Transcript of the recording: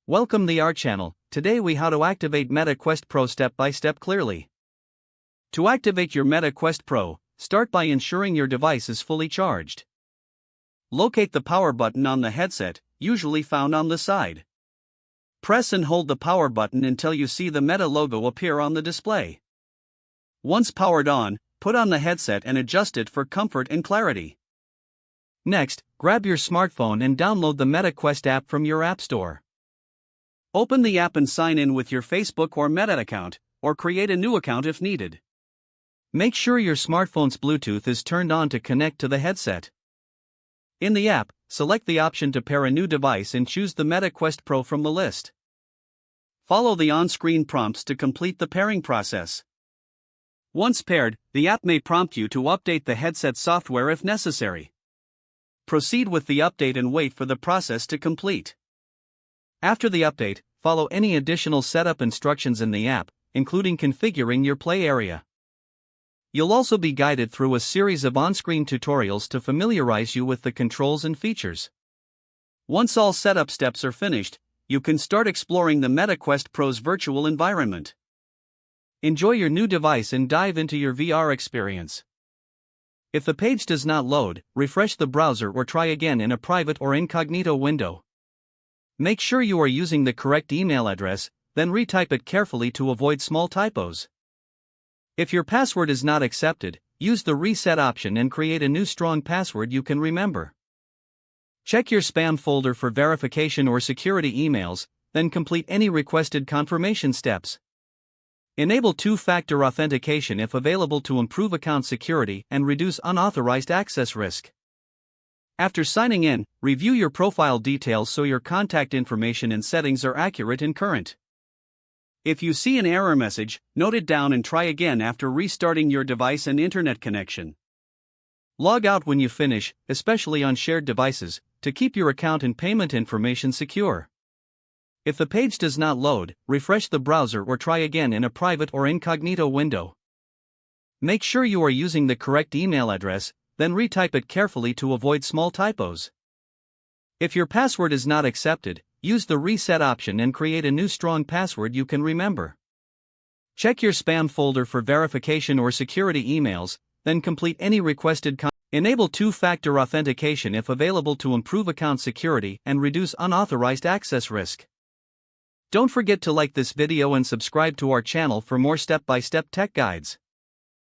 Welcome the our channel. Today we how to activate Meta Quest Pro step by step clearly. To activate your Meta Quest Pro, start by ensuring your device is fully charged. Locate the power button on the headset, usually found on the side. Press and hold the power button until you see the Meta logo appear on the display. Once powered on, put on the headset and adjust it for comfort and clarity. Next, grab your smartphone and download the Meta Quest app from your App Store. Open the app and sign in with your Facebook or Meta account, or create a new account if needed. Make sure your smartphone's Bluetooth is turned on to connect to the headset. In the app, select the option to pair a new device and choose the Meta Quest Pro from the list. Follow the on-screen prompts to complete the pairing process. Once paired, the app may prompt you to update the headset software if necessary. Proceed with the update and wait for the process to complete. After the update, follow any additional setup instructions in the app, including configuring your play area. You'll also be guided through a series of on-screen tutorials to familiarize you with the controls and features. Once all setup steps are finished, you can start exploring the Meta Quest Pro's virtual environment. Enjoy your new device and dive into your VR experience. If the page does not load, refresh the browser or try again in a private or incognito window. Make sure you are using the correct email address, then retype it carefully to avoid small typos. If your password is not accepted, use the reset option and create a new strong password you can remember. Check your spam folder for verification or security emails, then complete any requested confirmation steps. Enable two-factor authentication if available to improve account security and reduce unauthorized access risk. After signing in, review your profile details so your contact information and settings are accurate and current. If you see an error message, note it down and try again after restarting your device and internet connection. Log out when you finish, especially on shared devices, to keep your account and payment information secure. If the page does not load, refresh the browser or try again in a private or incognito window. Make sure you are using the correct email address, then retype it carefully to avoid small typos. If your password is not accepted, use the reset option and create a new strong password you can remember. Check your spam folder for verification or security emails, then complete any requested Enable two-factor authentication if available to improve account security and reduce unauthorized access risk. Don't forget to like this video and subscribe to our channel for more step-by-step tech guides.